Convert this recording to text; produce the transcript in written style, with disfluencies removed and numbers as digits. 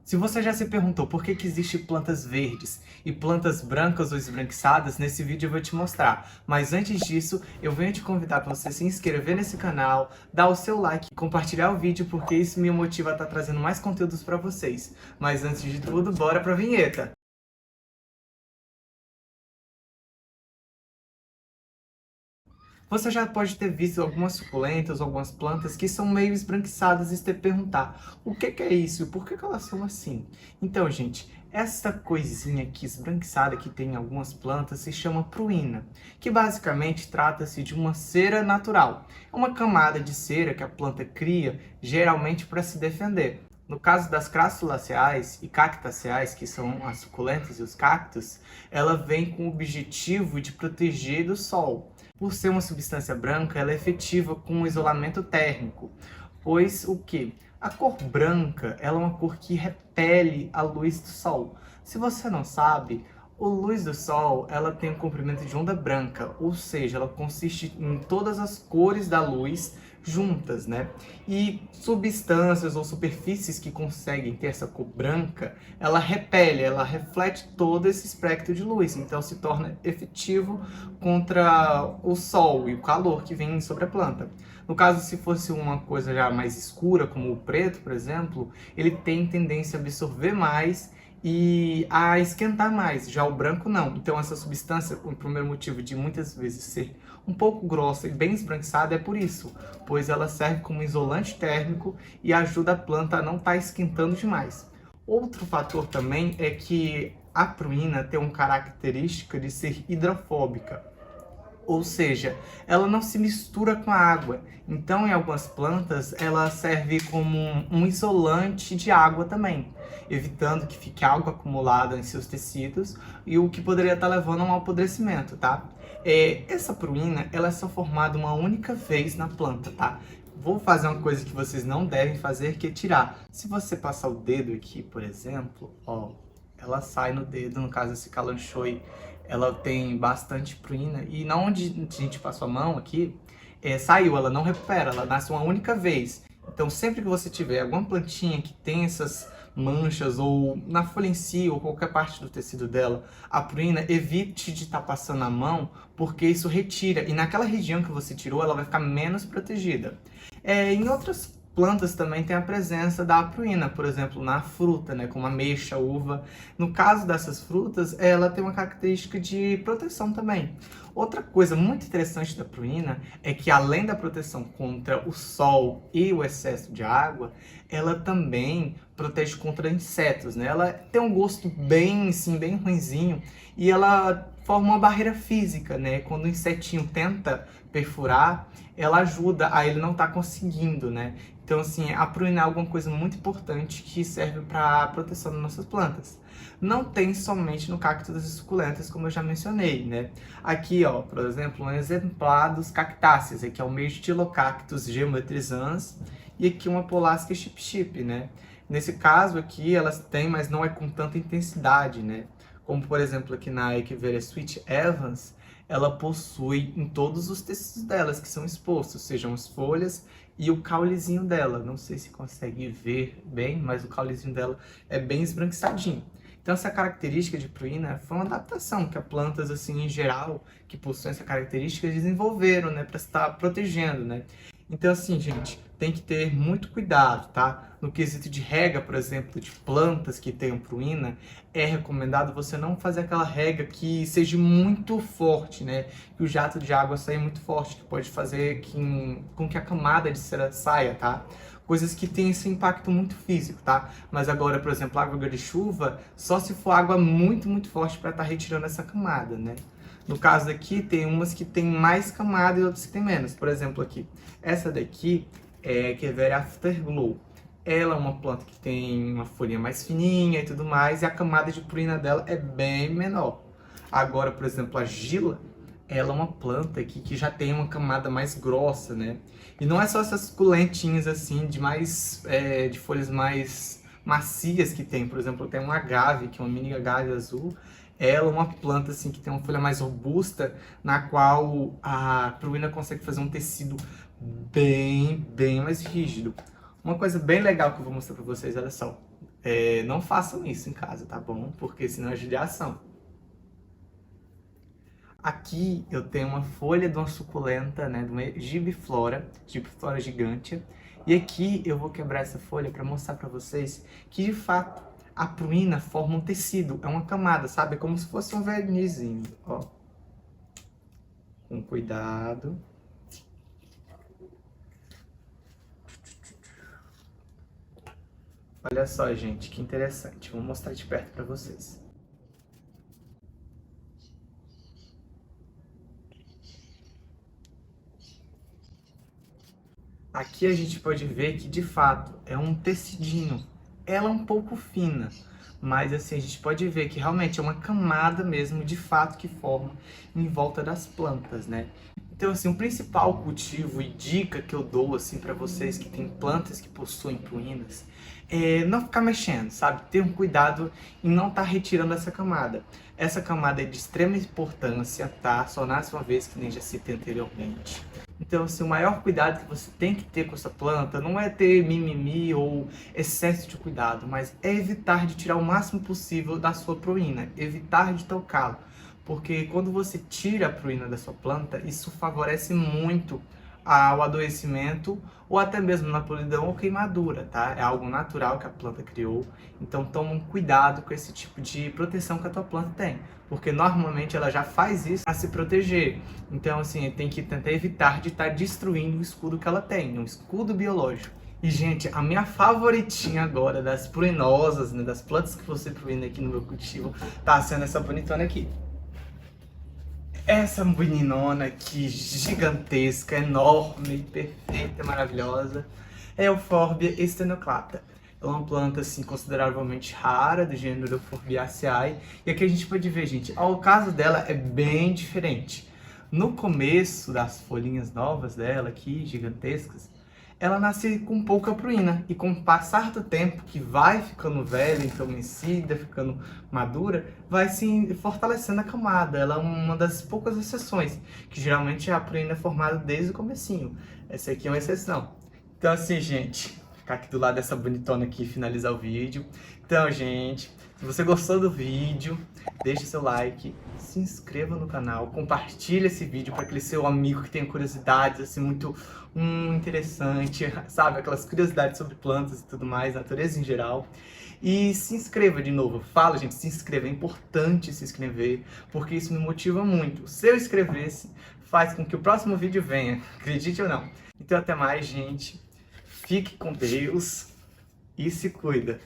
Se você já se perguntou por que existem plantas verdes e plantas brancas ou esbranquiçadas, nesse vídeo eu vou te mostrar. Mas antes disso, eu venho te convidar para você se inscrever nesse canal, dar o seu like e compartilhar o vídeo, porque isso me motiva a estar trazendo mais conteúdos para vocês. Mas antes de tudo, bora para a vinheta! Você já pode ter visto algumas suculentas, algumas plantas que são meio esbranquiçadas e se perguntar o que é isso e por que elas são assim. Então, gente, essa coisinha aqui esbranquiçada que tem em algumas plantas se chama pruína, que basicamente trata-se de uma cera natural. É uma camada de cera que a planta cria, geralmente para se defender. No caso das crassuláceas e cactaceaes, que são as suculentas e os cactos, ela vem com o objetivo de proteger do sol. Por ser uma substância branca, ela é efetiva com o isolamento térmico, pois o que? A cor branca, ela é uma cor que repele a luz do sol. Se você não sabe, a luz do sol, ela tem um comprimento de onda branca, ou seja, ela consiste em todas as cores da luz juntas, né? E substâncias ou superfícies que conseguem ter essa cor branca, ela repele, ela reflete todo esse espectro de luz, então se torna efetivo contra o sol e o calor que vem sobre a planta. No caso, se fosse uma coisa já mais escura, como o preto, por exemplo, ele tem tendência a absorver mais e a esquentar mais, já o branco não. Então essa substância, o primeiro motivo de muitas vezes ser um pouco grossa e bem esbranquiçada é por isso, pois ela serve como isolante térmico e ajuda a planta a não estar esquentando demais. Outro fator também é que a pruína tem uma característica de ser hidrofóbica. Ou seja, ela não se mistura com a água. Então, em algumas plantas, ela serve como um isolante de água também, evitando que fique água acumulada em seus tecidos e o que poderia estar levando a um apodrecimento, tá? Essa pruína, ela é só formada uma única vez na planta, tá? Vou fazer uma coisa que vocês não devem fazer, que é tirar. Se você passar o dedo aqui, por exemplo, ó, ela sai no dedo, no caso esse calanchoe, ela tem bastante pruína e na onde a gente passou a mão aqui, saiu, ela não recupera, ela nasce uma única vez. Então sempre que você tiver alguma plantinha que tem essas manchas ou na folha em si ou qualquer parte do tecido dela, a pruína, evite de estar passando a mão, porque isso retira e naquela região que você tirou ela vai ficar menos protegida. Em outras plantas também tem a presença da pruína, por exemplo, na fruta, né, como ameixa, uva. No caso dessas frutas, ela tem uma característica de proteção também. Outra coisa muito interessante da pruína é que, além da proteção contra o sol e o excesso de água, ela também protege contra insetos, né? Ela tem um gosto bem, assim, bem ruinzinho e ela forma uma barreira física, né? Quando o insetinho tenta perfurar, ela ajuda a ele não estar conseguindo, né? Então, assim, a pruína é alguma coisa muito importante que serve para a proteção das nossas plantas. Não tem somente no cacto das suculentas, como eu já mencionei, né? Aqui, ó, por exemplo, um exemplar dos cactáceas. Aqui é o Myrtilocactus geometrizans e aqui uma Polasca chip-chip, né? Nesse caso aqui, elas têm, mas não é com tanta intensidade, né? Como, por exemplo, aqui na Echeveria Sweet Evans, ela possui em todos os tecidos delas que são expostos, sejam as folhas e o caulezinho dela. Não sei se consegue ver bem, mas o caulezinho dela é bem esbranquiçadinho. Então essa característica de pruína foi uma adaptação que as plantas, assim, em geral, que possuem essa característica, desenvolveram, né, para estar protegendo, né? Então, assim, gente, tem que ter muito cuidado, tá? No quesito de rega, por exemplo, de plantas que tenham pruína, é recomendado você não fazer aquela rega que seja muito forte, né? Que o jato de água saia muito forte, que pode fazer com que a camada de cera saia, tá? Coisas que têm esse impacto muito físico, tá? Mas agora, por exemplo, água de chuva, só se for água muito, muito forte para estar retirando essa camada, né? No caso daqui, tem umas que tem mais camada e outras que tem menos. Por exemplo, aqui, essa daqui é Echeveria Afterglow. Ela é uma planta que tem uma folhinha mais fininha e tudo mais, e a camada de purina dela é bem menor. Agora, por exemplo, a Gila, ela é uma planta aqui que já tem uma camada mais grossa, né? E não é só essas suculentinhas assim, de folhas mais macias que tem. Por exemplo, tem uma agave, que é uma mini agave azul. Ela é uma planta assim que tem uma folha mais robusta, na qual a pruína consegue fazer um tecido bem mais rígido. Uma coisa bem legal que eu vou mostrar para vocês, olha só. Não façam isso em casa, tá bom? Porque senão é judiação. Aqui eu tenho uma folha de uma suculenta, né, de uma gibiflora gigante. E aqui eu vou quebrar essa folha para mostrar para vocês que, de fato, a pruína forma um tecido, é uma camada, sabe? É como se fosse um vernizinho, ó. Com cuidado. Olha só, gente, que interessante. Vou mostrar de perto para vocês. Aqui a gente pode ver que, de fato, é um tecidinho. Ela é um pouco fina, mas assim, a gente pode ver que realmente é uma camada mesmo, de fato, que forma em volta das plantas, né? Então, assim, o principal cultivo e dica que eu dou, assim, para vocês que têm plantas que possuem pruínas, é não ficar mexendo, sabe? Ter um cuidado em não estar retirando essa camada. Essa camada é de extrema importância, tá? Só nasce uma vez, que nem já citei anteriormente. Então, assim, o maior cuidado que você tem que ter com essa planta não é ter mimimi ou excesso de cuidado, mas é evitar de tirar o máximo possível da sua pruína, evitar de tocá-la. Porque quando você tira a pruína da sua planta, isso favorece muito ao adoecimento ou até mesmo na podridão ou queimadura, tá? É algo natural que a planta criou, então toma um cuidado com esse tipo de proteção que a tua planta tem, porque normalmente ela já faz isso para se proteger. Então, assim, tem que tentar evitar de estar destruindo o escudo que ela tem, um escudo biológico. E, gente, a minha favoritinha agora das pruinosas, né, das plantas que você pruína aqui no meu cultivo, tá sendo essa bonitona aqui. Essa meninona aqui, gigantesca, enorme, perfeita, maravilhosa, é a Euphorbia stenochlata. É uma planta, assim, consideravelmente rara, do gênero Forbiaceae. E aqui a gente pode ver, gente, o caso dela é bem diferente. No começo das folhinhas novas dela aqui, gigantescas, ela nasce com pouca pruína, e com o passar do tempo, que vai ficando velha, envelhecida, ficando madura, vai se fortalecendo a camada. Ela é uma das poucas exceções, que geralmente a pruína é formada desde o comecinho. Essa aqui é uma exceção. Então, assim, gente, ficar aqui do lado dessa bonitona aqui e finalizar o vídeo. Então, gente, se você gostou do vídeo, deixe seu like, se inscreva no canal, compartilhe esse vídeo para aquele seu amigo que tem curiosidades, assim, muito interessante, sabe? Aquelas curiosidades sobre plantas e tudo mais, natureza em geral. E se inscreva de novo. Fala, gente, se inscreva. É importante se inscrever, porque isso me motiva muito. Se eu inscrever-se, faz com que o próximo vídeo venha, acredite ou não. Então, até mais, gente. Fique com Deus e se cuida.